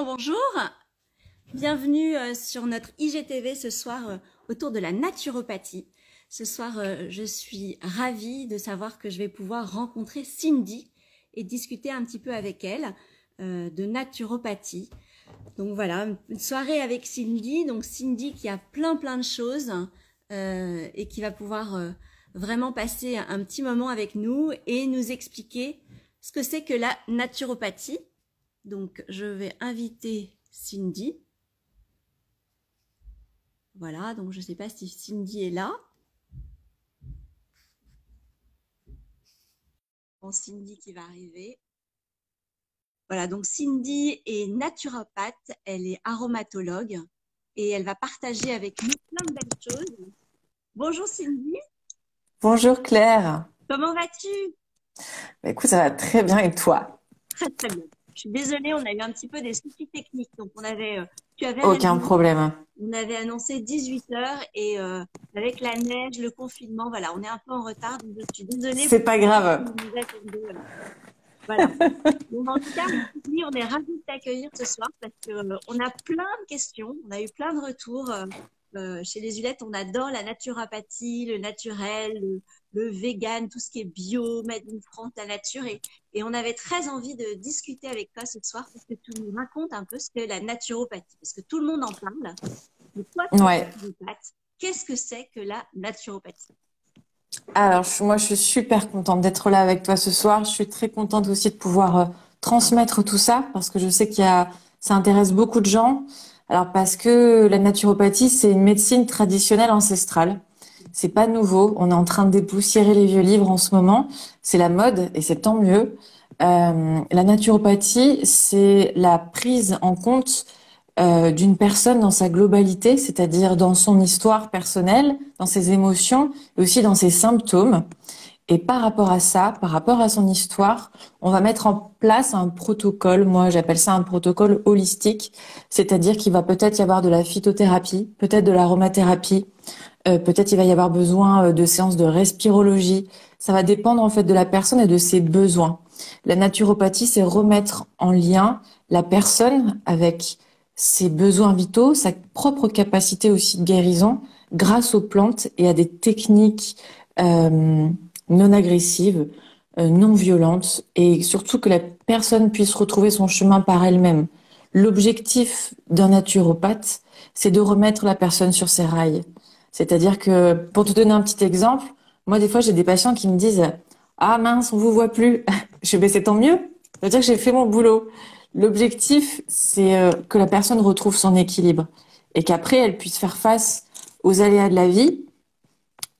Bonjour, bienvenue sur notre IGTV ce soir autour de la naturopathie. Ce soir, je suis ravie de savoir que je vais pouvoir rencontrer Cindy et discuter un petit peu avec elle de naturopathie. Donc voilà, une soirée avec Cindy. Donc Cindy qui a plein de choses et qui va pouvoir vraiment passer un petit moment avec nous et nous expliquer ce que c'est que la naturopathie. Donc, je vais inviter Cindy. Voilà, donc je ne sais pas si Cindy est là. Bon, Cindy qui va arriver. Voilà, donc Cindy est naturopathe, elle est aromatologue et elle va partager avec nous plein de belles choses. Bonjour Cindy. Bonjour Claire. Comment vas-tu? Écoute, ça va très bien et toi? Très bien. Je suis désolée, on a eu un petit peu des soucis techniques. Donc, tu avais Aucun raison. problème. On avait annoncé 18 heures et avec la neige, le confinement, voilà, on est un peu en retard. Donc, je suis désolée C'est pour pas ceux qui grave. nous attendaient. Voilà. Donc, en tout cas, on est ravis de t'accueillir ce soir parce qu'on a plein de questions. On a eu plein de retours. Chez les Hulettes, on adore la naturopathie, le naturel, le vegan, tout ce qui est bio, made in France, la nature. Et on avait très envie de discuter avec toi ce soir pour que tu nous racontes un peu ce qu'est la naturopathie. Parce que tout le monde en parle. Mais toi, tu es Ouais. naturopathe. Qu'est-ce que c'est que la naturopathie? Alors, moi, je suis super contente d'être là avec toi ce soir. Je suis très contente aussi de pouvoir transmettre tout ça parce que je sais ça intéresse beaucoup de gens. Alors, parce que la naturopathie, c'est une médecine traditionnelle ancestrale. C'est pas nouveau. On est en train de dépoussiérer les vieux livres en ce moment. C'est la mode et c'est tant mieux. La naturopathie, c'est la prise en compte d'une personne dans sa globalité, c'est-à-dire dans son histoire personnelle, dans ses émotions et aussi dans ses symptômes. Et par rapport à ça, par rapport à son histoire, on va mettre en place un protocole. Moi, j'appelle ça un protocole holistique, c'est-à-dire qu'il va peut-être y avoir de la phytothérapie, peut-être de l'aromathérapie, peut-être il va y avoir besoin de séances de respirologie. Ça va dépendre en fait de la personne et de ses besoins. La naturopathie, c'est remettre en lien la personne avec ses besoins vitaux, sa propre capacité aussi de guérison grâce aux plantes et à des techniques euh, non agressives, non violentes et surtout que la personne puisse retrouver son chemin par elle-même. L'objectif d'un naturopathe, c'est de remettre la personne sur ses rails. C'est-à-dire que, pour te donner un petit exemple, moi, des fois, j'ai des patients qui me disent, ah mince, on vous voit plus. Je vais, c'est tant mieux. Ça veut dire que j'ai fait mon boulot. L'objectif, c'est que la personne retrouve son équilibre et qu'après, elle puisse faire face aux aléas de la vie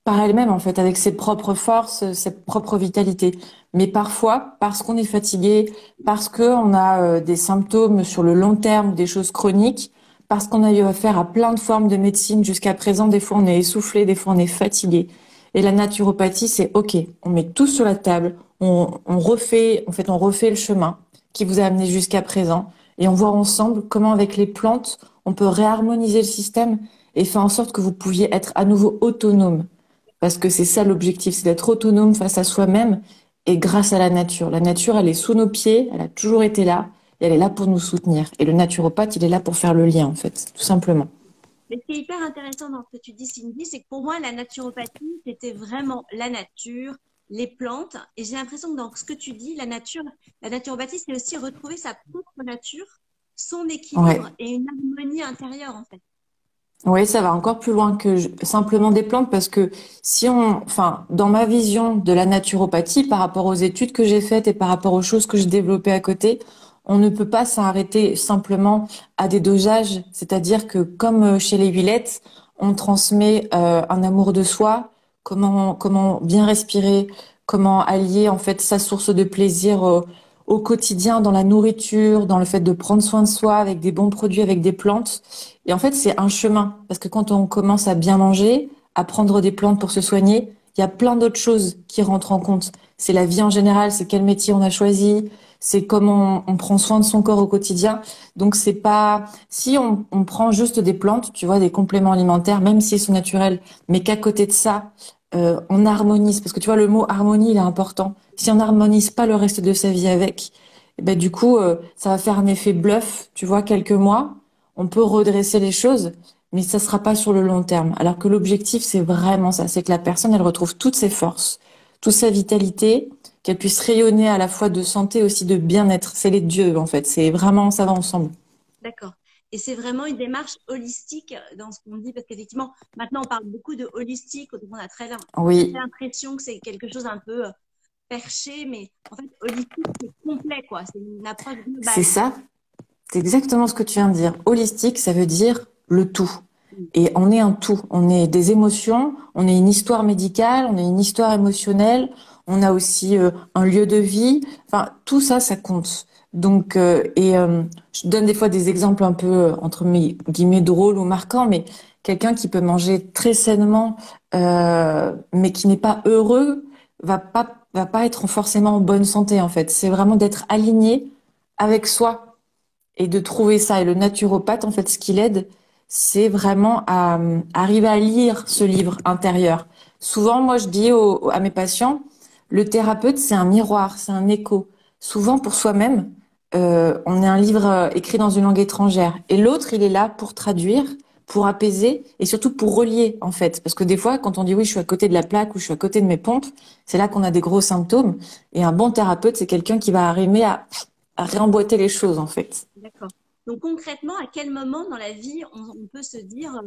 par elle-même, en fait, avec ses propres forces, sa propre vitalité. Mais parfois, parce qu'on est fatigué, parce qu'on a des symptômes sur le long terme, des choses chroniques, parce qu'on a eu affaire à plein de formes de médecine jusqu'à présent, des fois on est essoufflé, des fois on est fatigué. Et la naturopathie, c'est OK, on met tout sur la table, on refait, en fait, on refait le chemin qui vous a amené jusqu'à présent, et on voit ensemble comment, avec les plantes, on peut réharmoniser le système et faire en sorte que vous pouviez être à nouveau autonome. Parce que c'est ça l'objectif, c'est d'être autonome face à soi-même et grâce à la nature. La nature, elle est sous nos pieds, elle a toujours été là et elle est là pour nous soutenir. Et le naturopathe, il est là pour faire le lien, en fait, tout simplement. Mais ce qui est hyper intéressant dans ce que tu dis, Cindy, c'est que pour moi, la naturopathie, c'était vraiment la nature, les plantes. Et j'ai l'impression que dans ce que tu dis, la naturopathie, c'est aussi retrouver sa propre nature, son Ouais. équilibre et une harmonie intérieure, en fait. Oui, ça va encore plus loin que simplement des plantes parce que si on, enfin, dans ma vision de la naturopathie, par rapport aux études que j'ai faites et par rapport aux choses que j'ai développées à côté, on ne peut pas s'arrêter simplement à des dosages. C'est-à-dire que comme chez les huilettes, on transmet un amour de soi, comment bien respirer, comment allier en fait sa source de plaisir au quotidien dans la nourriture, dans le fait de prendre soin de soi avec des bons produits, avec des plantes. Et en fait, c'est un chemin. Parce que quand on commence à bien manger, à prendre des plantes pour se soigner, il y a plein d'autres choses qui rentrent en compte. C'est la vie en général, c'est quel métier on a choisi, c'est comment on prend soin de son corps au quotidien. Donc c'est pas, si on prend juste des plantes, tu vois, des compléments alimentaires, même s'ils sont naturels, mais qu'à côté de ça, on harmonise. Parce que tu vois, le mot harmonie, il est important. Si on n'harmonise pas le reste de sa vie avec, et ben du coup, ça va faire un effet bluff, tu vois, quelques mois. On peut redresser les choses, mais ça sera pas sur le long terme. Alors que l'objectif, c'est vraiment ça, c'est que la personne, elle retrouve toutes ses forces, toute sa vitalité, qu'elle puisse rayonner à la fois de santé aussi de bien-être. C'est les dieux, en fait. C'est vraiment, ça va ensemble. D'accord. Et c'est vraiment une démarche holistique dans ce qu'on dit, parce qu'effectivement, maintenant, on parle beaucoup de holistique, donc on a très Oui, l'impression que c'est quelque chose un peu perché, mais en fait, holistique, c'est complet, quoi. C'est une approche c'est globale. ça. C'est exactement ce que tu viens de dire. Holistique, ça veut dire le tout. Mm. Et on est un tout. On est des émotions, on est une histoire médicale, on est une histoire émotionnelle, on a aussi un lieu de vie. Enfin, tout ça, ça compte. Donc, je donne des fois des exemples un peu, entre mes guillemets, drôles ou marquants, mais quelqu'un qui peut manger très sainement, mais qui n'est pas heureux, va pas être forcément en bonne santé, en fait. C'est vraiment d'être aligné avec soi et de trouver ça. Et le naturopathe, en fait, ce qu'il aide, c'est vraiment à arriver à lire ce livre intérieur. Souvent, moi, je dis à mes patients, le thérapeute, c'est un miroir, c'est un écho. Souvent, pour soi-même, on est un livre écrit dans une langue étrangère. Et l'autre, il est là pour traduire, pour apaiser et surtout pour relier, en fait. Parce que des fois, quand on dit oui, je suis à côté de la plaque ou je suis à côté de mes pompes, c'est là qu'on a des gros symptômes. Et un bon thérapeute, c'est quelqu'un qui va arriver à réemboîter les choses, en fait. D'accord. Donc concrètement, à quel moment dans la vie on peut se dire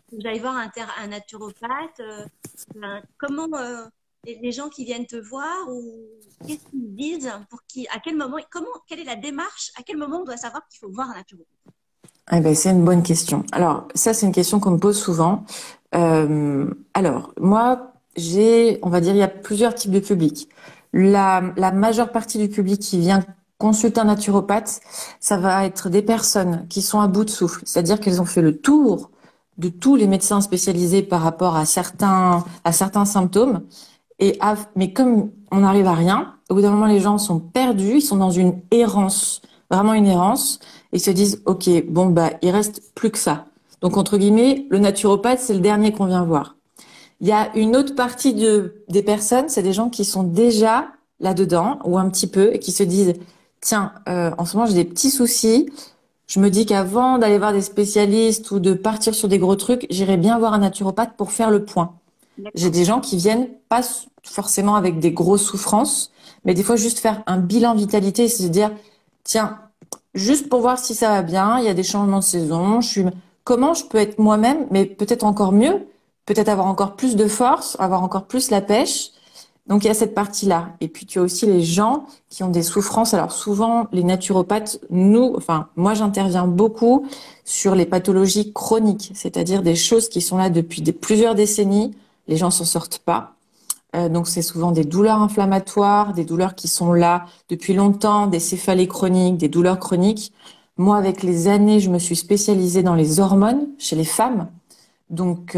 que j'aille voir un naturopathe comment les gens qui viennent te voir ou qu'est-ce qu'ils disent pour qui, à quel moment, quelle est la démarche, à quel moment on doit savoir qu'il faut voir un naturopathe? Eh ben, c'est une bonne question. Alors, ça, c'est une question qu'on me pose souvent. Alors, moi, on va dire, il y a plusieurs types de publics. La majeure partie du public qui vient consulter un naturopathe, ça va être des personnes qui sont à bout de souffle. C'est-à-dire qu'elles ont fait le tour de tous les médecins spécialisés par rapport à certains symptômes. Mais comme on n'arrive à rien, au bout d'un moment, les gens sont perdus, ils sont dans une errance, vraiment une errance, et ils se disent, OK, bon, bah, il reste plus que ça. Donc, entre guillemets, le naturopathe, c'est le dernier qu'on vient voir. Il y a une autre partie des personnes, c'est des gens qui sont déjà là-dedans, ou un petit peu, et qui se disent, tiens, en ce moment, j'ai des petits soucis. Je me dis qu'avant d'aller voir des spécialistes ou de partir sur des gros trucs, j'irais bien voir un naturopathe pour faire le point. J'ai D'accord. des gens qui viennent pas forcément avec des grosses souffrances, mais des fois juste faire un bilan vitalité et se dire, tiens, juste pour voir si ça va bien, il y a des changements de saison, comment je peux être moi-même, mais peut-être encore mieux, peut-être avoir encore plus de force, avoir encore plus la pêche. Donc il y a cette partie-là. Et puis tu as aussi les gens qui ont des souffrances. Alors souvent, les naturopathes, moi j'interviens beaucoup sur les pathologies chroniques, c'est-à-dire des choses qui sont là depuis plusieurs décennies, les gens s'en sortent pas. Donc c'est souvent des douleurs inflammatoires, des douleurs qui sont là depuis longtemps, des céphalées chroniques, des douleurs chroniques. Moi, avec les années, je me suis spécialisée dans les hormones chez les femmes. Donc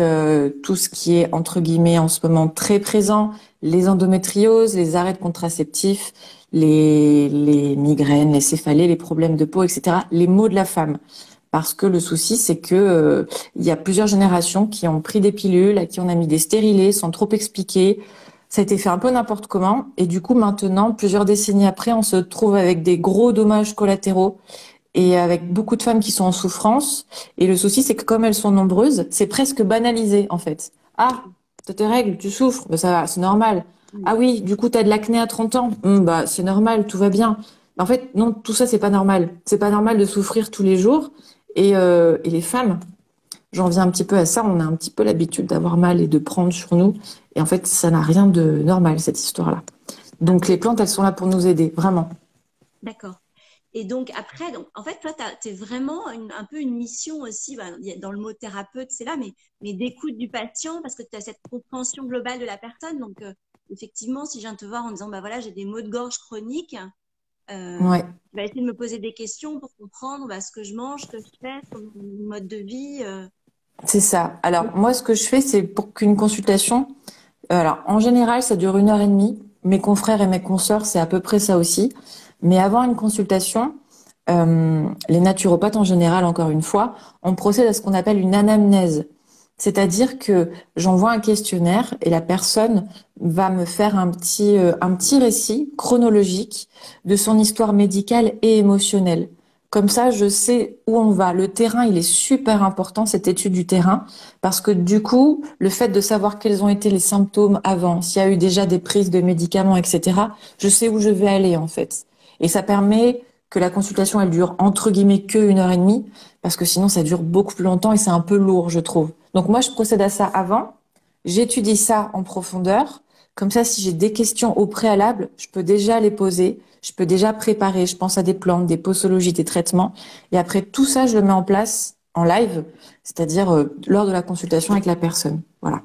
tout ce qui est entre guillemets en ce moment très présent, les endométrioses, les arrêts de contraceptifs, les migraines, les céphalées, les problèmes de peau, etc. Les maux de la femme. Parce que le souci, c'est que il y a plusieurs générations qui ont pris des pilules, à qui on a mis des stérilés sans trop expliquer. Ça a été fait un peu n'importe comment. Et du coup, maintenant, plusieurs décennies après, on se trouve avec des gros dommages collatéraux et avec beaucoup de femmes qui sont en souffrance. Et le souci, c'est que comme elles sont nombreuses, c'est presque banalisé, en fait. Ah, t'as tes règles, tu souffres, bah, ça va, c'est normal. Mm. Ah oui, du coup, t'as de l'acné à 30 ans. Bah, c'est normal, tout va bien. En fait, non, tout ça, c'est pas normal. C'est pas normal de souffrir tous les jours. Et les femmes, j'en viens un petit peu à ça, on a un petit peu l'habitude d'avoir mal et de prendre sur nous. Et en fait, ça n'a rien de normal, cette histoire-là. Donc, les plantes, elles sont là pour nous aider, vraiment. D'accord. Et donc après, donc, en fait, toi, tu es vraiment un peu une mission aussi, bah, dans le mot thérapeute, c'est là, mais d'écoute du patient, parce que tu as cette compréhension globale de la personne. Donc, effectivement, si je viens te voir en disant, bah voilà, j'ai des maux de gorge chroniques, Ouais. tu vas essayer de me poser des questions pour comprendre bah, ce que je mange, ce que je fais, mon mode de vie. C'est ça. Alors, moi, ce que je fais, c'est pour qu'une consultation, alors, en général, ça dure 1 heure et demie. Mes confrères et mes consoeurs, c'est à peu près ça aussi. Mais avant une consultation, les naturopathes, en général, encore une fois, on procède à ce qu'on appelle une anamnèse. C'est-à-dire que j'envoie un questionnaire et la personne va me faire un petit récit chronologique de son histoire médicale et émotionnelle. Comme ça, je sais où on va. Le terrain, il est super important, cette étude du terrain, parce que du coup, le fait de savoir quels ont été les symptômes avant, s'il y a eu déjà des prises de médicaments, etc., je sais où je vais aller, en fait. Et ça permet que la consultation, elle dure entre guillemets que 1 heure et demie, parce que sinon, ça dure beaucoup plus longtemps et c'est un peu lourd, je trouve. Donc moi, je procède à ça avant, j'étudie ça en profondeur. Comme ça, si j'ai des questions au préalable, je peux déjà les poser, je peux déjà préparer, je pense à des plantes, des posologies, des traitements. Et après, tout ça, je le mets en place en live, c'est-à-dire lors de la consultation avec la personne. Voilà.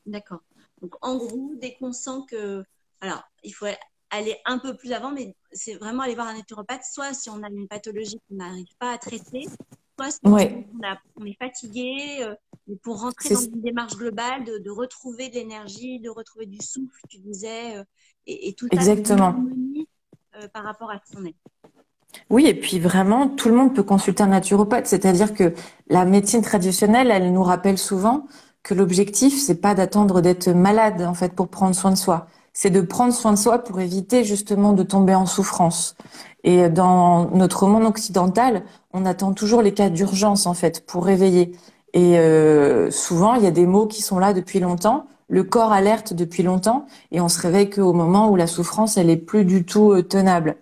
D'accord. Donc, en gros, dès qu'on sent que, alors, il faut aller un peu plus avant, mais c'est vraiment aller voir un naturopathe, soit si on a une pathologie qu'on n'arrive pas à traiter, soit si on sent Ouais, on est fatigué, et pour rentrer dans c'est une démarche globale, de retrouver de l'énergie, de retrouver du souffle, tu disais, et tout ça, une exactement. harmonie par rapport à ce qu'on est. Oui, et puis vraiment, tout le monde peut consulter un naturopathe. C'est-à-dire que la médecine traditionnelle, elle nous rappelle souvent que l'objectif, c'est pas d'attendre d'être malade, en fait, pour prendre soin de soi. C'est de prendre soin de soi pour éviter justement de tomber en souffrance. Et dans notre monde occidental, on attend toujours les cas d'urgence, en fait, pour réveiller. Et souvent, il y a des maux qui sont là depuis longtemps. Le corps alerte depuis longtemps et on se réveille qu'au moment où la souffrance, elle est plus du tout tenable.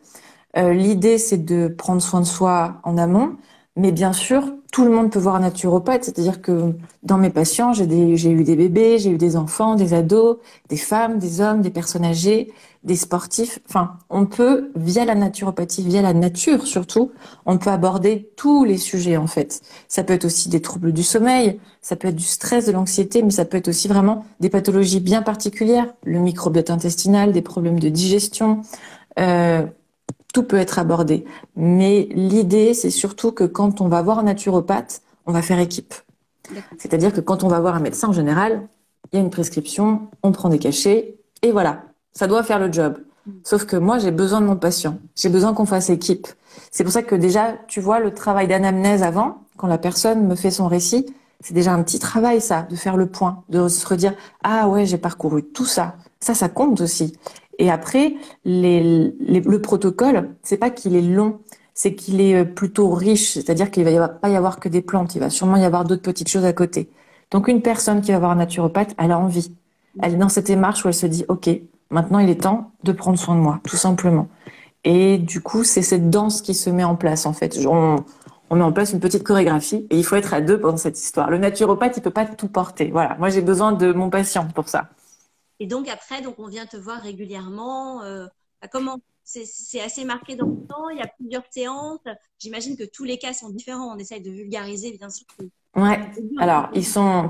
L'idée, c'est de prendre soin de soi en amont, mais bien sûr, tout le monde peut voir un naturopathe. C'est-à-dire que dans mes patients, j'ai eu des bébés, j'ai eu des enfants, des ados, des femmes, des hommes, des personnes âgées, des sportifs. Enfin, on peut, via la naturopathie, via la nature surtout, on peut aborder tous les sujets en fait. Ça peut être aussi des troubles du sommeil, ça peut être du stress, de l'anxiété, mais ça peut être aussi vraiment des pathologies bien particulières, le microbiote intestinal, des problèmes de digestion. Euh, tout peut être abordé. Mais l'idée, c'est surtout que quand on va voir un naturopathe, on va faire équipe. D'accord. C'est-à-dire que quand on va voir un médecin en général, il y a une prescription, on prend des cachets, et voilà, ça doit faire le job. Sauf que moi, j'ai besoin de mon patient. J'ai besoin qu'on fasse équipe. C'est pour ça que déjà, tu vois, le travail d'anamnèse avant, quand la personne me fait son récit, c'est déjà un petit travail, ça, de faire le point, de se redire, ah ouais, j'ai parcouru tout ça. Ça compte aussi. Et après, le protocole, c'est pas qu'il est long, c'est qu'il est plutôt riche, c'est-à-dire qu'il pas y avoir que des plantes, il va sûrement y avoir d'autres petites choses à côté. Donc une personne qui va voir un naturopathe, elle a envie. Elle est dans cette démarche où elle se dit, OK, maintenant il est temps de prendre soin de moi, tout simplement. Et du coup, c'est cette danse qui se met en place, en fait. On met en place une petite chorégraphie et il faut être à deux pendant cette histoire. Le naturopathe, il peut pas tout porter. Voilà. Moi, j'ai besoin de mon patient pour ça. Et donc après, donc on vient te voir régulièrement. Comment c'est assez marqué dans le temps. Il y a plusieurs séances. J'imagine que tous les cas sont différents. On essaye de vulgariser, bien sûr. Ouais. Alors,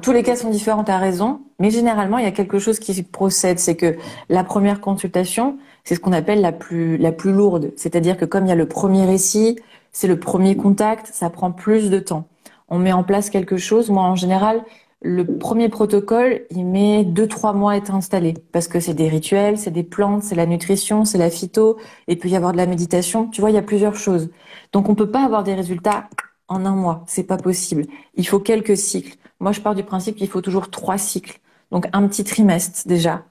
tous les cas sont différents, t'as raison, mais généralement, il y a quelque chose qui procède, c'est que la première consultation, c'est ce qu'on appelle la plus lourde. C'est-à-dire que comme il y a le premier récit, c'est le premier contact, ça prend plus de temps. On met en place quelque chose. Moi, en général, le premier protocole, il met 2, 3 mois à être installé parce que c'est des rituels, c'est des plantes, c'est la nutrition, c'est la phyto, et puis il peut y avoir de la méditation. Tu vois, il y a plusieurs choses. Donc, on peut pas avoir des résultats en un mois. C'est pas possible. Il faut quelques cycles. Moi, je pars du principe qu'il faut toujours 3 cycles. Donc, un petit trimestre déjà.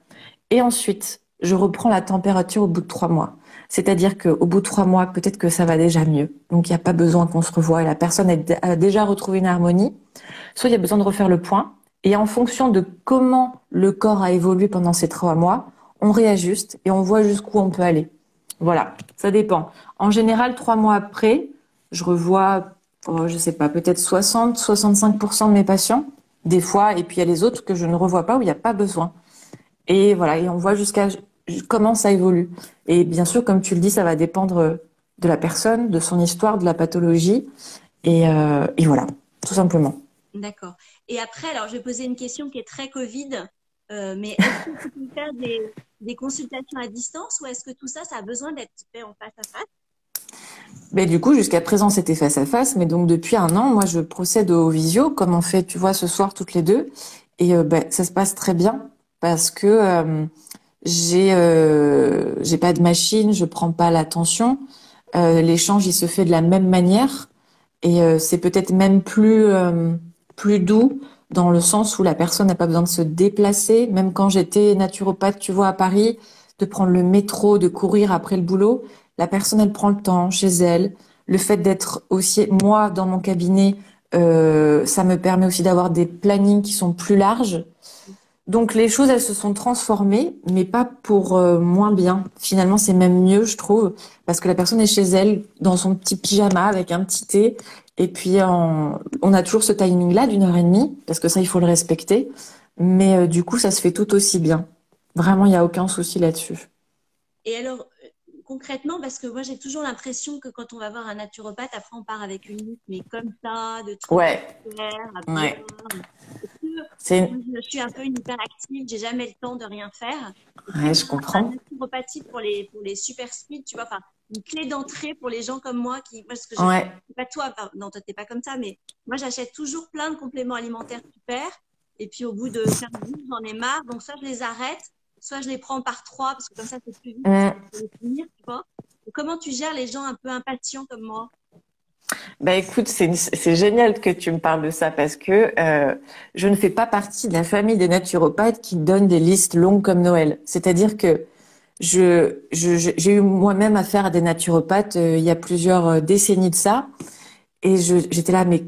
Et ensuite, je reprends la température au bout de 3 mois. C'est-à-dire qu'au bout de 3 mois, peut-être que ça va déjà mieux. Donc, il n'y a pas besoin qu'on se revoie et la personne a déjà retrouvé une harmonie. Soit il y a besoin de refaire le point. Et en fonction de comment le corps a évolué pendant ces 3 mois, on réajuste et on voit jusqu'où on peut aller. Voilà, ça dépend. En général, 3 mois après, je revois, je sais pas, peut-être 60, 65% de mes patients, des fois, et puis il y a les autres que je ne revois pas où il n'y a pas besoin. Et voilà, et on voit jusqu'à comment ça évolue. Et bien sûr, comme tu le dis, ça va dépendre de la personne, de son histoire, de la pathologie, et voilà, tout simplement. D'accord. Et après, alors je vais poser une question qui est très Covid, mais est-ce que tu peux faire des consultations à distance ou est-ce que tout ça, ça a besoin d'être fait en face à face? Mais du coup, jusqu'à présent, c'était face à face, mais donc depuis un an, moi, je procède au visio, comme on fait, tu vois, ce soir toutes les deux, et ça se passe très bien parce que j'ai pas de machine, je prends pas la tension, l'échange il se fait de la même manière et c'est peut-être même plus doux dans le sens où la personne n'a pas besoin de se déplacer. Même quand j'étais naturopathe, tu vois, à Paris, de prendre le métro, de courir après le boulot, la personne, elle prend le temps chez elle. Le fait d'être aussi, moi, dans mon cabinet, ça me permet aussi d'avoir des plannings qui sont plus larges. Donc les choses, elles se sont transformées, mais pas pour moins bien. Finalement, c'est même mieux, je trouve, parce que la personne est chez elle, dans son petit pyjama, avec un petit thé, et puis on a toujours ce timing-là d'1 heure et demie, parce que ça, il faut le respecter. Mais du coup, ça se fait tout aussi bien. Vraiment, il n'y a aucun souci là-dessus. Et alors, concrètement, parce que moi, j'ai toujours l'impression que quand on va voir un naturopathe, après, on part avec une liste, mais comme ça, de trucs Ouais, à faire, à ouais. boire. Parce que C'est, moi, je suis un peu une hyperactive, j'ai jamais le temps de rien faire. Est-ce que ouais, tu je as un comprends. naturopathie pour les super speed, tu vois, enfin, une clé d'entrée pour les gens comme moi qui, parce que je, Ouais. c'est pas toi, non, toi, t'es pas comme ça, mais moi, j'achète toujours plein de compléments alimentaires super. Et puis, au bout de 15 jours, j'en ai marre. Donc, soit je les arrête, soit je les prends par trois, parce que comme ça, c'est plus vite Mm. de les finir, tu vois. Et comment tu gères les gens un peu impatients comme moi? Bah écoute, c'est génial que tu me parles de ça parce que je ne fais pas partie de la famille des naturopathes qui donnent des listes longues comme Noël. C'est-à-dire que j'ai eu moi-même affaire à des naturopathes il y a plusieurs décennies de ça. Et j'étais là, mais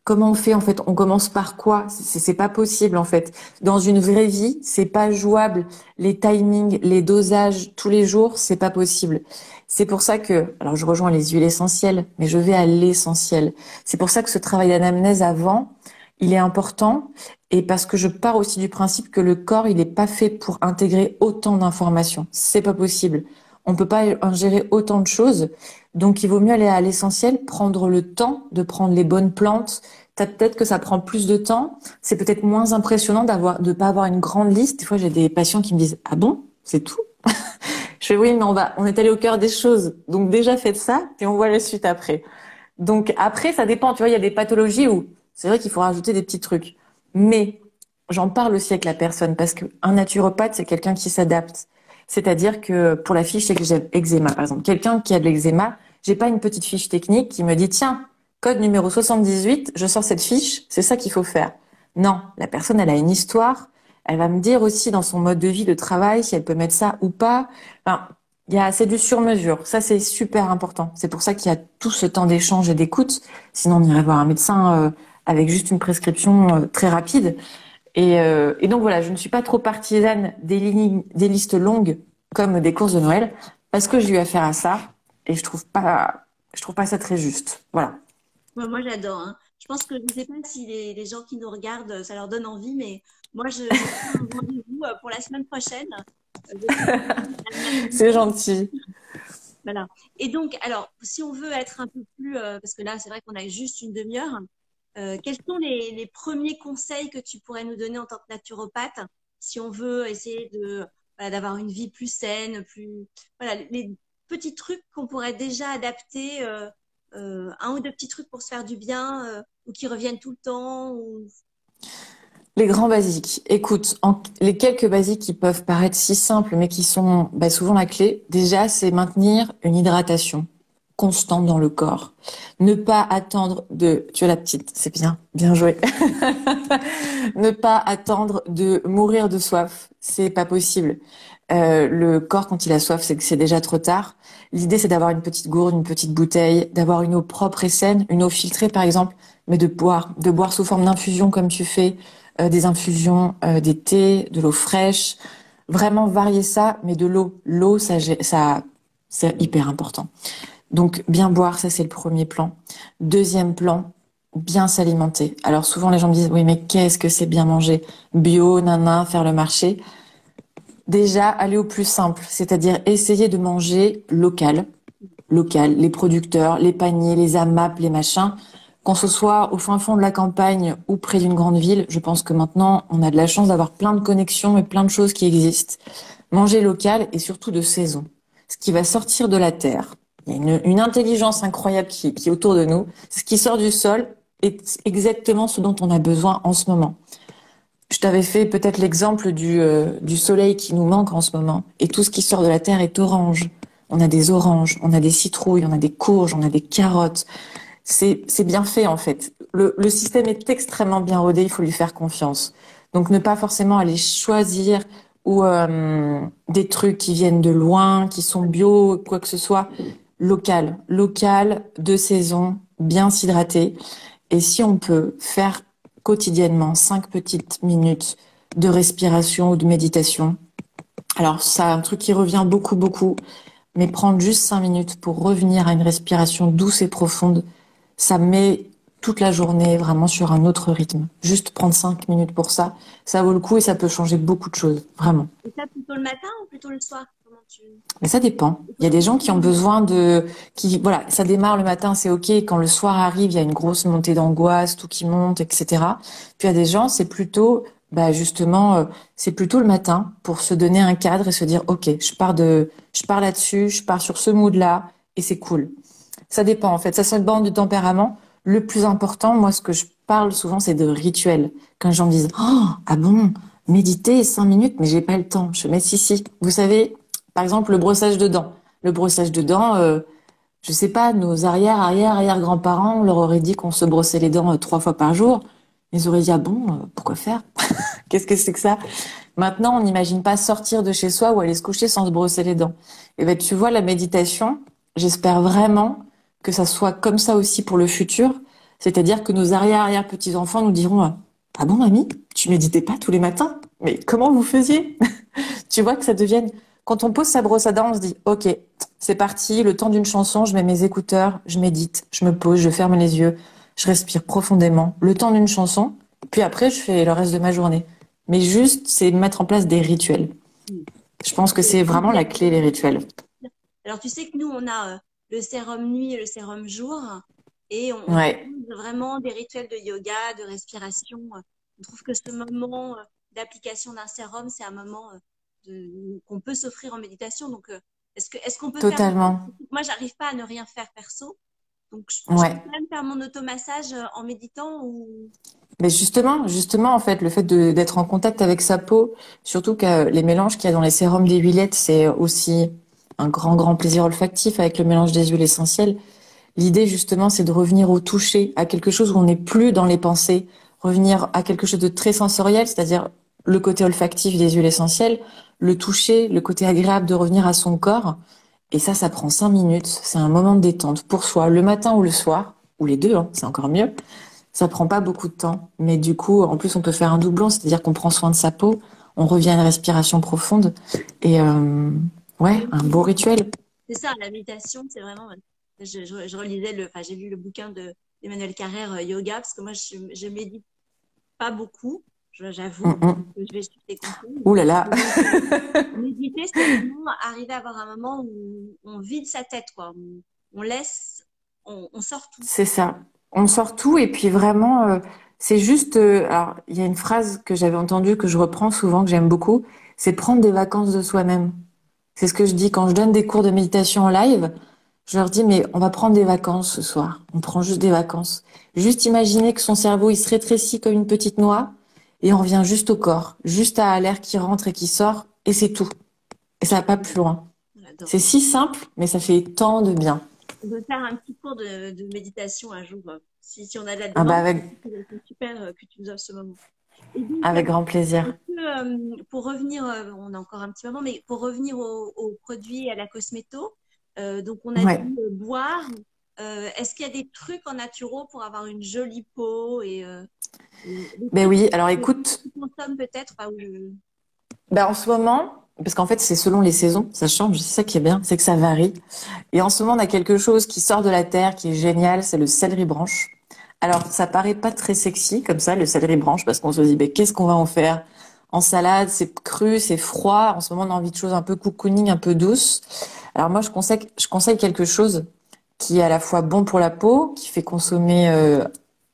comment on fait en fait? On commence par quoi? C'est pas possible en fait. Dans une vraie vie, c'est pas jouable. Les timings, les dosages tous les jours, c'est pas possible. C'est pour ça que, alors je rejoins les huiles essentielles, mais je vais à l'essentiel. C'est pour ça que ce travail d'anamnèse avant, il est important. Et parce que je pars aussi du principe que le corps, il n'est pas fait pour intégrer autant d'informations. C'est pas possible. On peut pas ingérer autant de choses. Donc, il vaut mieux aller à l'essentiel, prendre le temps de prendre les bonnes plantes. Peut-être que ça prend plus de temps. C'est peut-être moins impressionnant de pas avoir une grande liste. Des fois, j'ai des patients qui me disent, ah bon, c'est tout? Je fais oui, mais on est allé au cœur des choses. Donc, déjà, faites ça et on voit la suite après. Donc, après, ça dépend. Tu vois, il y a des pathologies où c'est vrai qu'il faut rajouter des petits trucs. Mais, j'en parle aussi avec la personne parce qu'un naturopathe, c'est quelqu'un qui s'adapte. C'est-à-dire que pour la fiche eczéma, par exemple, quelqu'un qui a de l'eczéma, j'ai pas une petite fiche technique qui me dit, tiens, code numéro 78, je sors cette fiche, c'est ça qu'il faut faire. Non, la personne, elle a une histoire. Elle va me dire aussi dans son mode de vie, de travail, si elle peut mettre ça ou pas. Enfin, c'est du sur-mesure. Ça, c'est super important. C'est pour ça qu'il y a tout ce temps d'échange et d'écoute. Sinon, on irait voir un médecin avec juste une prescription très rapide. Et donc voilà, je ne suis pas trop partisane des listes longues comme des courses de Noël parce que j'ai eu affaire à ça et je trouve pas ça très juste. Voilà. Moi, j'adore, hein. Je pense que je ne sais pas si les gens qui nous regardent, ça leur donne envie, mais moi, j'ai pris un rendez-vous pour la semaine prochaine. Je vais C'est gentil. voilà. Et donc, alors, si on veut être un peu plus, parce que là, c'est vrai qu'on a juste une demi-heure, quels sont les premiers conseils que tu pourrais nous donner en tant que naturopathe, si on veut essayer de, voilà, d'avoir une vie plus saine, plus, voilà, les petits trucs qu'on pourrait déjà adapter, un ou deux petits trucs pour se faire du bien, ou qui reviennent tout le temps, ou Les grands basiques. Écoute, les quelques basiques qui peuvent paraître si simples, mais qui sont souvent la clé, déjà, c'est maintenir une hydratation constante dans le corps. Ne pas attendre de... Tu as la petite, c'est bien, bien joué. Ne pas attendre de mourir de soif, c'est pas possible. Le corps, quand il a soif, c'est que c'est déjà trop tard. L'idée, c'est d'avoir une petite gourde, une petite bouteille, d'avoir une eau propre et saine, une eau filtrée, par exemple, mais de boire sous forme d'infusion comme tu fais, des infusions, des thés, de l'eau fraîche. Vraiment varier ça, mais de l'eau. L'eau, c'est hyper important. Donc, bien boire, ça, c'est le premier plan. Deuxième plan, bien s'alimenter. Alors, souvent, les gens me disent, oui, mais qu'est-ce que c'est bien manger? Bio, nana, faire le marché. Déjà, aller au plus simple, c'est-à-dire essayer de manger local, local, les producteurs, les paniers, les AMAP, les machins. Qu'on se soit au fin fond de la campagne ou près d'une grande ville, je pense que maintenant, on a de la chance d'avoir plein de connexions et plein de choses qui existent. Manger local et surtout de saison. Ce qui va sortir de la terre. Il y a une intelligence incroyable qui est autour de nous. Ce qui sort du sol est exactement ce dont on a besoin en ce moment. Je t'avais fait peut-être l'exemple du soleil qui nous manque en ce moment. Et tout ce qui sort de la terre est orange. On a des oranges, on a des citrouilles, on a des courges, on a des carottes. C'est bien fait en fait. le système est extrêmement bien rodé, il faut lui faire confiance. Donc ne pas forcément aller choisir ou des trucs qui viennent de loin, qui sont bio, quoi que ce soit, local, de saison, bien s'hydrater. Et si on peut faire quotidiennement 5 petites minutes de respiration ou de méditation, alors ça, un truc qui revient beaucoup, mais prendre juste 5 minutes pour revenir à une respiration douce et profonde, ça met toute la journée vraiment sur un autre rythme. Juste prendre 5 minutes pour ça vaut le coup et ça peut changer beaucoup de choses, vraiment. Et ça plutôt le matin ou plutôt le soir? Mais ça dépend. Il y a des gens qui ont besoin voilà, ça démarre le matin, c'est ok. Quand le soir arrive, il y a une grosse montée d'angoisse, tout qui monte, etc. Puis il y a des gens, c'est plutôt, justement, c'est plutôt le matin pour se donner un cadre et se dire, ok, je pars là-dessus, je pars sur ce mood-là et c'est cool. Ça dépend, en fait. Ça dépend du tempérament. Le plus important, moi, ce que je parle souvent, c'est de rituel. Quand les gens me disent, oh, ah bon, méditer 5 minutes, mais j'ai pas le temps. Je mets si. Vous savez, par exemple, le brossage de dents. Le brossage de dents, je sais pas, nos arrière-grands-parents, on leur aurait dit qu'on se brossait les dents 3 fois par jour. Ils auraient dit, ah bon, pourquoi faire? Qu'est-ce que c'est que ça? Maintenant, on n'imagine pas sortir de chez soi ou aller se coucher sans se brosser les dents. Et ben, tu vois, la méditation, j'espère vraiment que ça soit comme ça aussi pour le futur. C'est-à-dire que nos arrière-petits-enfants nous diront, ah bon, mamie, tu méditais pas tous les matins? Mais comment vous faisiez? Tu vois que ça devienne, quand on pose sa brosse à dents, on se dit, ok, c'est parti, le temps d'une chanson, je mets mes écouteurs, je médite, je me pose, je ferme les yeux, je respire profondément, le temps d'une chanson, puis après, je fais le reste de ma journée. Mais juste, c'est mettre en place des rituels. Je pense que c'est vraiment la clé, les rituels. Alors, tu sais que nous, on a le sérum nuit et le sérum jour, et on Ouais, propose vraiment des rituels de yoga, de respiration. On trouve que ce moment d'application d'un sérum, c'est un moment qu'on peut s'offrir en méditation. Donc, est-ce qu'on peut faire... totalement. Moi, j'arrive pas à ne rien faire perso. Donc, je peux Ouais. quand même faire mon automassage en méditant ou... Mais justement, en fait, le fait d'être en contact avec sa peau, surtout que les mélanges qu'il y a dans les sérums des huilettes, c'est aussi un grand plaisir olfactif avec le mélange des huiles essentielles. L'idée, justement, c'est de revenir au toucher, à quelque chose où on n'est plus dans les pensées, revenir à quelque chose de très sensoriel, c'est-à-dire le côté olfactif des huiles essentielles, le toucher, le côté agréable de revenir à son corps. Et ça prend 5 minutes. C'est un moment de détente pour soi, le matin ou le soir, ou les deux, hein, c'est encore mieux. Ça prend pas beaucoup de temps, mais du coup, en plus, on peut faire un doublon, c'est-à-dire qu'on prend soin de sa peau, on revient à une respiration profonde et ouais, un beau rituel. C'est ça, la méditation, c'est vraiment. Je relisais enfin, j'ai lu le bouquin de Emmanuel Carrère, Yoga, parce que moi, je médite pas beaucoup, j'avoue. Je vais suivre tes conseils. Ouh là là. Méditer, c'est vraiment arriver à avoir un moment où on vide sa tête, quoi. On laisse, on sort tout. C'est ça. On sort tout et puis vraiment, c'est juste. Alors, il y a une phrase que j'avais entendue que je reprends souvent, que j'aime beaucoup, c'est prendre des vacances de soi-même. C'est ce que je dis quand je donne des cours de méditation en live. Je leur dis, mais on va prendre des vacances ce soir. On prend juste des vacances. Juste imaginer que son cerveau, il se rétrécit comme une petite noix et on revient juste au corps, juste à l'air qui rentre et qui sort et c'est tout. Et ça va pas plus loin. J'adore. C'est si simple, mais ça fait tant de bien. On peut faire un petit cours de méditation un jour, si on a de la Ah bah demande. avec, C'est super que tu nous offres ce moment. Et donc, avec grand plaisir. pour revenir, on a encore un petit moment, mais pour revenir aux produits et à la cosméto, donc on a Ouais. dit boire. Est-ce qu'il y a des trucs en naturo pour avoir une jolie peau et des Ben trucs oui, alors que écoute, tu consommes peut-être, enfin, ben en ce moment, parce qu'en fait c'est selon les saisons, ça change, c'est ça qui est bien, c'est que ça varie. Et en ce moment on a quelque chose qui sort de la terre, qui est génial, c'est le céleri branche. Alors ça paraît pas très sexy comme ça, le céleri branche, parce qu'on se dit, ben qu'est-ce qu'on va en faire? En salade, c'est cru, c'est froid. En ce moment on a envie de choses un peu cocooning, un peu douces. Alors moi je conseille quelque chose qui est à la fois bon pour la peau, qui fait consommer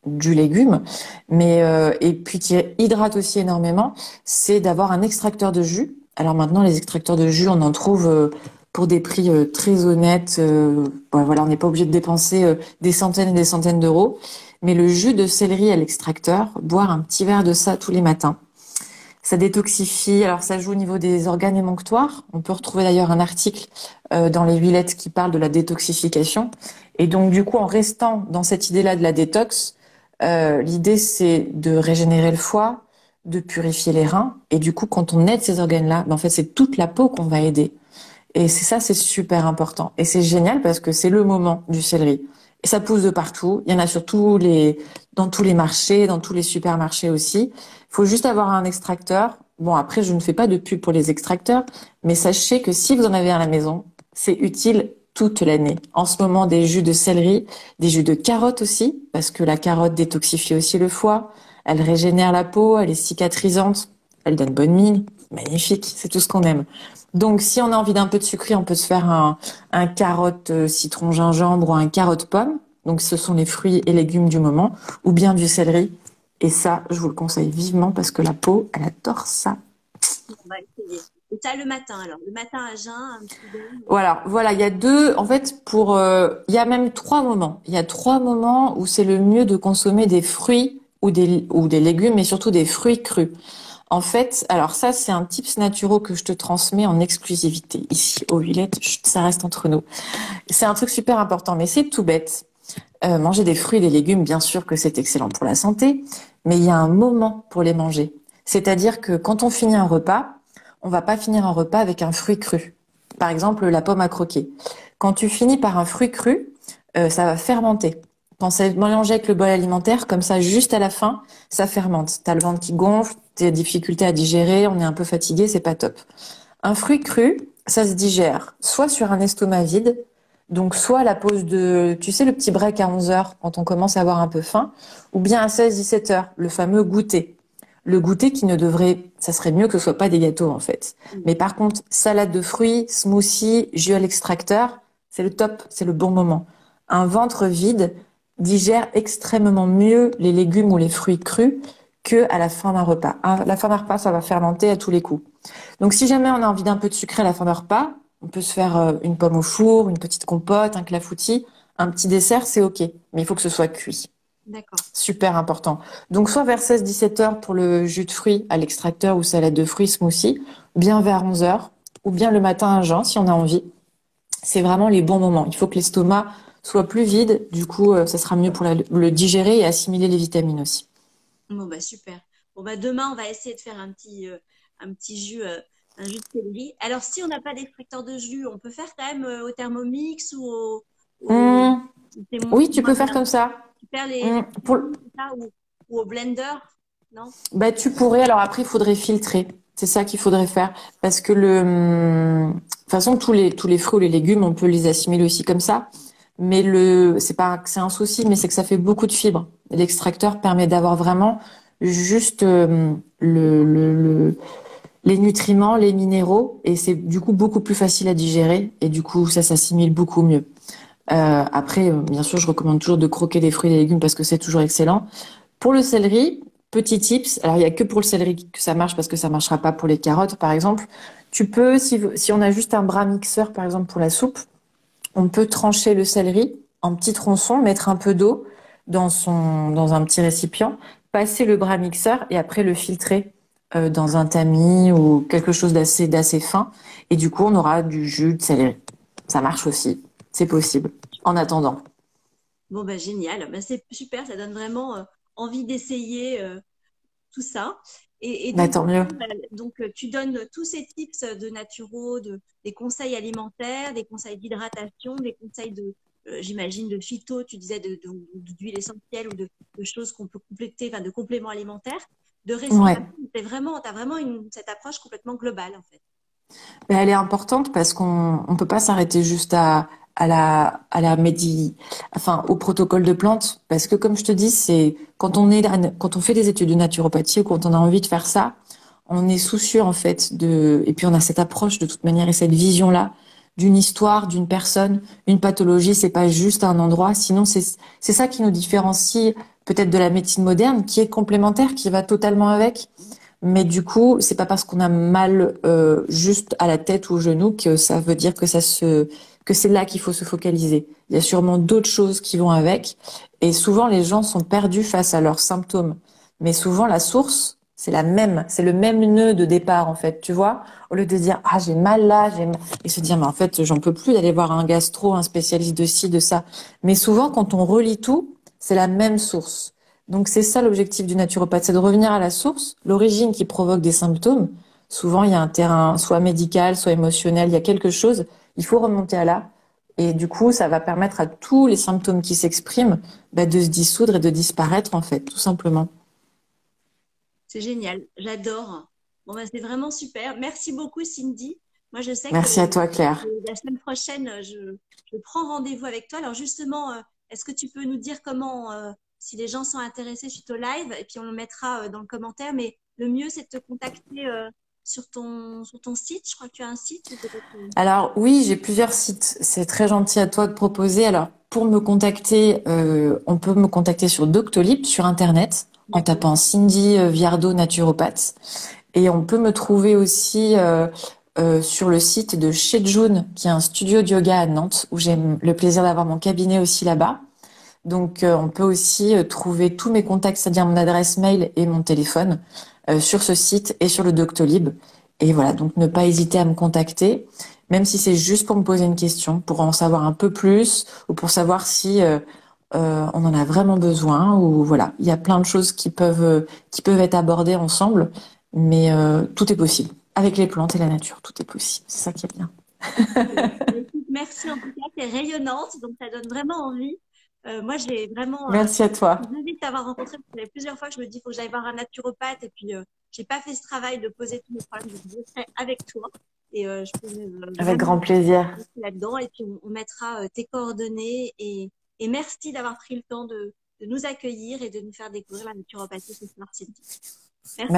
du légume, mais et puis qui hydrate aussi énormément, c'est d'avoir un extracteur de jus. Alors maintenant, les extracteurs de jus, on en trouve pour des prix très honnêtes. Ouais, voilà, on n'est pas obligé de dépenser des centaines et des centaines d'euros. Mais le jus de céleri à l'extracteur, boire un petit verre de ça tous les matins. Ça détoxifie. Alors ça joue au niveau des organes émonctoires. On peut retrouver d'ailleurs un article dans les huilettes qui parle de la détoxification. Et donc du coup, en restant dans cette idée-là de la détox, L'idée, c'est de régénérer le foie, de purifier les reins. Et du coup, quand on aide ces organes-là, ben, en fait, c'est toute la peau qu'on va aider. Et c'est ça, c'est super important. Et c'est génial parce que c'est le moment du céleri. Et ça pousse de partout. Il y en a sur dans tous les marchés, dans tous les supermarchés aussi. Il faut juste avoir un extracteur. Bon, après, je ne fais pas de pub pour les extracteurs, mais sachez que si vous en avez un à la maison, c'est utile toute l'année. En ce moment, des jus de céleri, des jus de carotte aussi, parce que la carotte détoxifie aussi le foie. Elle régénère la peau, elle est cicatrisante, elle donne bonne mine. Magnifique, c'est tout ce qu'on aime. Donc, si on a envie d'un peu de sucré, on peut se faire un carotte citron gingembre ou un carotte pomme. Donc, ce sont les fruits et légumes du moment, ou bien du céleri. Et ça, je vous le conseille vivement parce que la peau, elle adore ça. On va essayer. Et ça le matin, alors. Le matin à jeun, un petit peu. Voilà, il y a deux, en fait, il y a même 3 moments. Il y a 3 moments où c'est le mieux de consommer des fruits ou des légumes, mais surtout des fruits crus. En fait, alors ça, c'est un tips naturel que je te transmets en exclusivité ici aux Villettes. Chut, ça reste entre nous. C'est un truc super important, mais c'est tout bête. Manger des fruits et des légumes, bien sûr que c'est excellent pour la santé, mais il y a un moment pour les manger. C'est-à-dire que quand on finit un repas, on va pas finir un repas avec un fruit cru. Par exemple, la pomme à croquer. Quand tu finis par un fruit cru, ça va fermenter. Quand c'est mélangé avec le bol alimentaire, comme ça, juste à la fin, ça fermente. T'as le ventre qui gonfle, des difficultés à digérer, on est un peu fatigué, c'est pas top. Un fruit cru, ça se digère soit sur un estomac vide, donc soit à la pause tu sais, le petit break à 11 heures quand on commence à avoir un peu faim, ou bien à 16-17 heures, le fameux goûter. Le goûter ça serait mieux que ce soit pas des gâteaux en fait. Mais par contre, salade de fruits, smoothie, jus à l'extracteur, c'est le top, c'est le bon moment. Un ventre vide digère extrêmement mieux les légumes ou les fruits crus que à la fin d'un repas. À la fin d'un repas, ça va fermenter à tous les coups. Donc si jamais on a envie d'un peu de sucré à la fin d'un repas, on peut se faire une pomme au four, une petite compote, un clafoutis, un petit dessert, c'est ok. Mais il faut que ce soit cuit. D'accord. Super important. Donc, soit vers 16-17 heures pour le jus de fruits à l'extracteur ou salade de fruits, smoothie, ou bien vers 11 heures, ou bien le matin à jeun si on a envie. C'est vraiment les bons moments. Il faut que l'estomac soit plus vide. Du coup, ça sera mieux pour le digérer et assimiler les vitamines aussi. Bon, bah, super. Bon, bah, demain, on va essayer de faire un petit jus, un jus de céleri. Alors, si on n'a pas d'extracteur de jus, on peut faire quand même au Thermomix au- Hum, c'est oui, tu moins peux faire bien. comme ça. Tu faire Pour, ça, ou au blender, non? Bah, tu pourrais. Alors après, il faudrait filtrer. C'est ça qu'il faudrait faire. Parce que de toute façon, tous les fruits ou les légumes, on peut les assimiler aussi comme ça. Mais c'est pas que c'est un souci, mais c'est que ça fait beaucoup de fibres. L'extracteur permet d'avoir vraiment juste les nutriments, les minéraux, et c'est du coup beaucoup plus facile à digérer, et du coup ça s'assimile beaucoup mieux. Après, bien sûr, je recommande toujours de croquer des fruits et des légumes parce que c'est toujours excellent. Pour le céleri, petit tips, alors il y a que pour le céleri que ça marche parce que ça marchera pas pour les carottes, par exemple. Tu peux, si on a juste un bras mixeur, par exemple pour la soupe, on peut trancher le céleri en petits tronçons, mettre un peu d'eau dans un petit récipient, passer le bras mixeur et après le filtrer dans un tamis ou quelque chose d'assez fin. Et du coup, on aura du jus de céleri. Ça marche aussi, c'est possible. En attendant. Bon, bah, génial. Bah, c'est super. Ça donne vraiment envie d'essayer tout ça. Et Bah, donc, tant mieux. tu donnes tous ces tips de naturaux, des conseils alimentaires, des conseils d'hydratation, des conseils j'imagine, de phyto, tu disais d'huile essentielle ou de choses qu'on peut compléter, enfin, de compléments alimentaires, de Ouais. respiration. T'as vraiment cette approche complètement globale, en fait. Mais elle est importante parce qu'on on peut pas s'arrêter juste à la enfin, au protocole de plantes. Parce que comme je te dis, c'est, quand on fait des études de naturopathie ou quand on a envie de faire ça, on est soucieux, en fait, et puis on a cette approche de toute manière et cette vision-là d'une histoire, d'une personne. Une pathologie, c'est pas juste un endroit. Sinon, c'est ça qui nous différencie peut-être de la médecine moderne, qui est complémentaire, qui va totalement avec. Mais du coup, c'est pas parce qu'on a mal juste à la tête ou au genou que ça veut dire que c'est là qu'il faut se focaliser. Il y a sûrement d'autres choses qui vont avec. Et souvent, les gens sont perdus face à leurs symptômes. Mais souvent, la source, c'est la même. C'est le même nœud de départ, en fait. Tu vois? Au lieu de dire, ah, j'ai mal là, et se dire, mais en fait, j'en peux plus d'aller voir un gastro, un spécialiste de ci, de ça. Mais souvent, quand on relie tout, c'est la même source. Donc c'est ça l'objectif du naturopathe, c'est de revenir à la source, l'origine qui provoque des symptômes. Souvent il y a un terrain soit médical, soit émotionnel, il y a quelque chose, il faut remonter à là. Et du coup, ça va permettre à tous les symptômes qui s'expriment de se dissoudre et de disparaître en fait, tout simplement. C'est génial, j'adore. Bon, bah, c'est vraiment super. Merci beaucoup, Cindy. Moi, je sais que Merci à toi, Claire. la semaine prochaine, je prends rendez-vous avec toi. Alors, justement, est-ce que tu peux nous dire comment, si les gens sont intéressés suite au live, et puis on le mettra dans le commentaire, mais le mieux, c'est de te contacter sur ton site. Je crois que tu as un site ou peut-être. Alors oui, j'ai plusieurs sites. C'est très gentil à toi de proposer. Alors pour me contacter, on peut me contacter sur Doctolib sur Internet en D'accord. tapant Cindy Viardot naturopathe. Et on peut me trouver aussi sur le site de Chez June, qui est un studio de yoga à Nantes, où j'ai le plaisir d'avoir mon cabinet aussi là-bas. Donc on peut aussi trouver tous mes contacts, c'est-à-dire mon adresse mail et mon téléphone, sur ce site et sur le Doctolib. Et voilà, donc ne pas hésiter à me contacter, même si c'est juste pour me poser une question, pour en savoir un peu plus, ou pour savoir si on en a vraiment besoin, ou voilà, il y a plein de choses qui peuvent être abordées ensemble, mais tout est possible. Avec les plantes et la nature, tout est possible. C'est ça qui est bien. Écoute, merci en tout cas, tu es rayonnante, donc ça donne vraiment envie. Moi, j'ai vraiment, Merci à toi. je suis ravie de t'avoir rencontré parce que ça fait plusieurs fois que je me dis, il faut que j'aille voir un naturopathe et puis j'ai pas fait ce travail de poser tous mes problèmes, donc je serai avec toi et je peux Avec vraiment grand plaisir. là-dedans et puis on mettra tes coordonnées et merci d'avoir pris le temps de nous accueillir et de nous faire découvrir la naturopathie ce soir, Cindy. Merci.